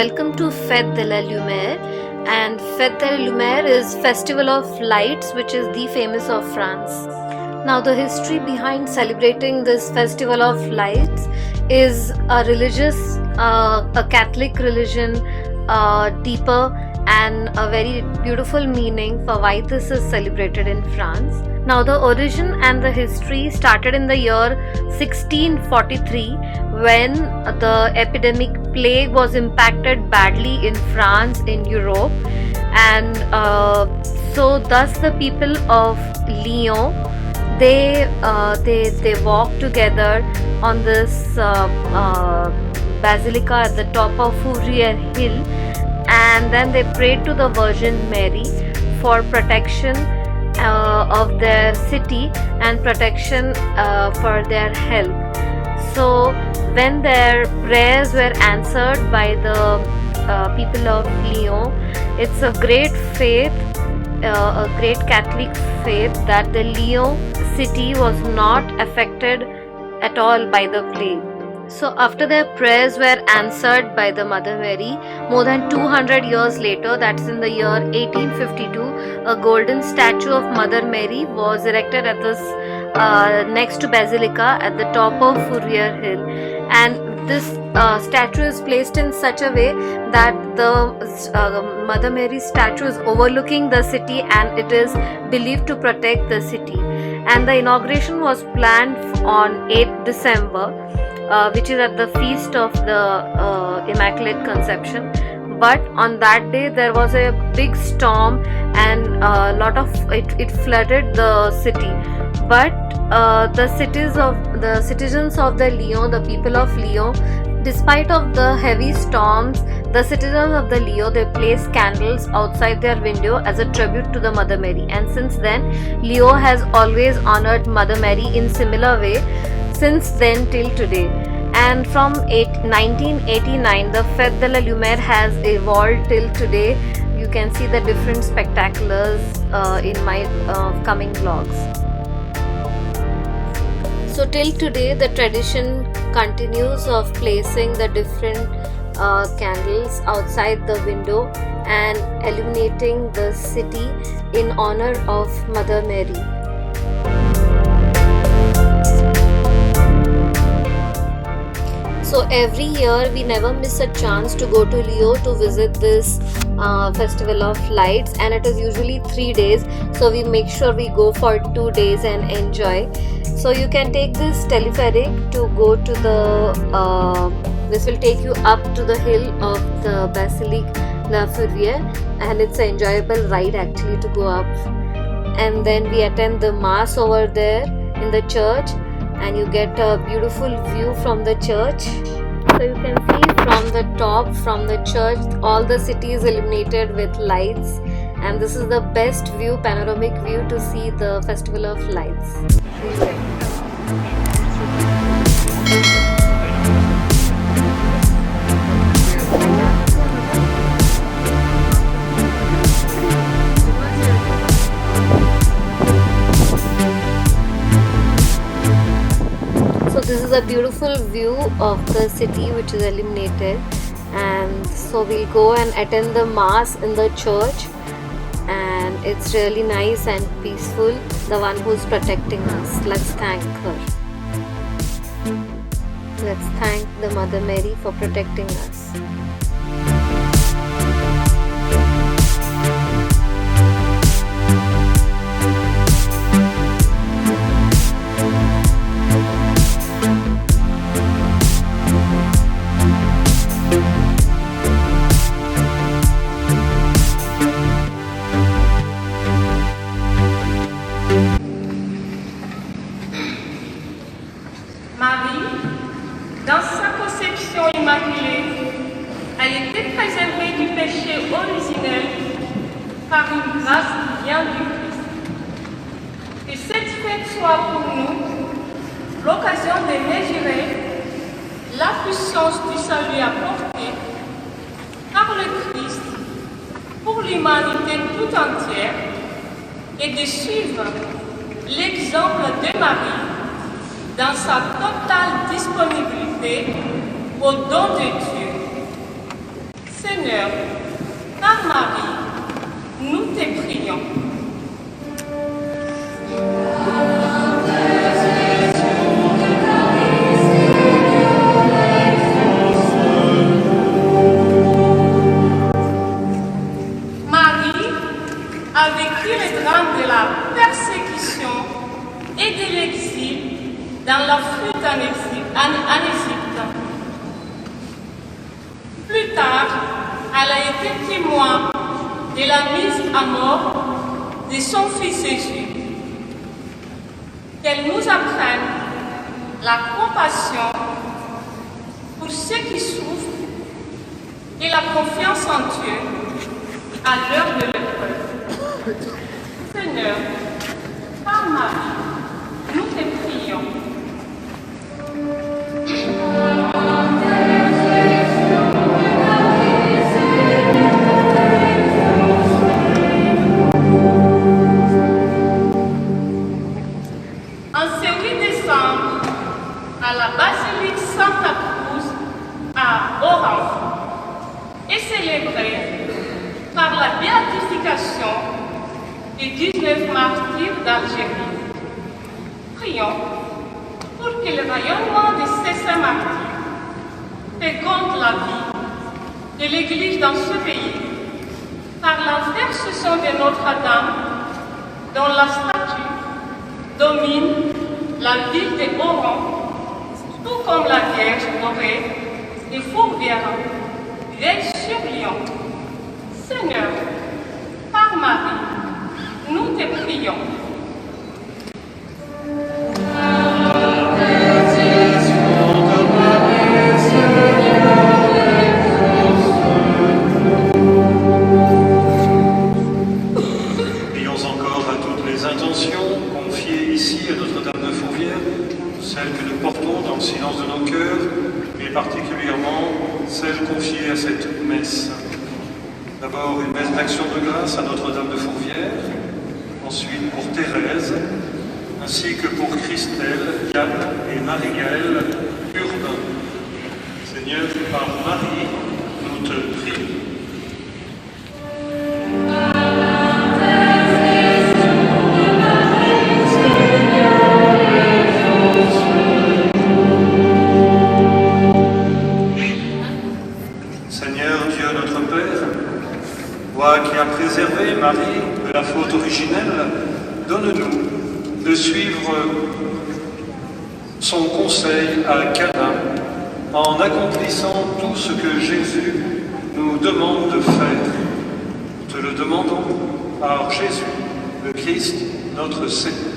welcome to Fête de la Lumière. And Fête de la Lumière is Festival of Lights, which is the famous of France. Now, the history behind celebrating this Festival of Lights is a religious, a Catholic religion, deeper and a very beautiful meaning for why this is celebrated in France. Now, the origin and the history started in the year 1643 when the epidemic plague was impacted badly in France, in Europe, and so thus the people of Lyon they walked together on this basilica at the top of Fourrière Hill, and then they prayed to the Virgin Mary for protection of their city and protection for their health. So when their prayers were answered by the people of Lyon, it's a great faith, a great Catholic faith, that the Lyon city was not affected at all by the plague. So after their prayers were answered by the Mother Mary, more than 200 years later, that's in the year 1852, a golden statue of Mother Mary was erected at this next to Basilica at the top of Fourrière Hill, and this statue is placed in such a way that the Mother Mary statue is overlooking the city, and it is believed to protect the city. And the inauguration was planned on 8th December, which is at the feast of the Immaculate Conception. But on that day there was a big storm and a lot of it flooded the city. But the citizens of the Lyon, the people of Lyon, despite of the heavy storms, the citizens of the Lyon, they placed candles outside their window as a tribute to the Mother Mary. And since then, Lyon has always honored Mother Mary in similar way since then till today. And from 1989, the Fête de la Lumière has evolved till today. You can see the different spectaculars in my coming vlogs. So till today, the tradition continues of placing the different candles outside the window and illuminating the city in honor of Mother Mary. So every year we never miss a chance to go to Lyon to visit this Festival of Lights, and it is usually 3 days, so we make sure we go for 2 days and enjoy. So you can take this telepheric to go to the this will take you up to the hill of the Basilique La Fourrière, and it's an enjoyable ride actually to go up. And then we attend the mass over there in the church, and you get a beautiful view from the church. So you can see from the top, from the church, all the city is illuminated with lights, and this is the best view, panoramic view, to see the Festival of Lights. This is a beautiful view of the city which is illuminated, and so we'll go and attend the mass in the church, and it's really nice and peaceful. The one who's protecting us, let's thank her. Let's thank the Mother Mary for protecting us. Dans sa conception immaculée, a été préservée du péché originel par une grâce qui vient du Christ. Que cette fête soit pour nous l'occasion de mesurer la puissance du salut apporté par le Christ pour l'humanité tout entière et de suivre l'exemple de Marie dans sa totale disponibilité au don de Dieu. Seigneur, par Marie, nous te prions. Marie a vécu le drame de la persécution et de l'exil dans la fuite en Égypte. Plus tard, elle a été témoin de la mise à mort de son fils Jésus. Qu'elle nous apprenne la compassion pour ceux qui souffrent et la confiance en Dieu à l'heure de l'épreuve. Seigneur, par Marie, nous te prions. En ce 8 décembre, à la basilique Santa Cruz à Oran, est célébrée par la béatification des 19 martyrs d'Algérie. Prions pour que le rayonnement de ces saints martyrs féconde la vie de l'Église dans ce pays par l'intercession de Notre-Dame, dont la statue domine la ville de Oran, tout comme la Vierge dorée de Fourvière, vieille sur Lyon. Seigneur, par Marie, nous te prions. Prions encore à toutes les intentions confiées ici à Notre-Dame de Fourvière, celles que nous portons dans le silence de nos cœurs, mais particulièrement celles confiées à cette messe. D'abord une messe d'action de grâce à Notre-Dame de Fourvière, ensuite pour Thérèse, ainsi que pour Christelle, Yann et Marie-Gaëlle Urbain. Seigneur, par Marie, nous te prions. Seigneur Dieu notre Père, toi qui as préservé Marie de la faute originelle, donne-nous de suivre son conseil à Cana en accomplissant tout ce que Jésus nous demande de faire. Nous te le demandons par Jésus, le Christ, notre Seigneur.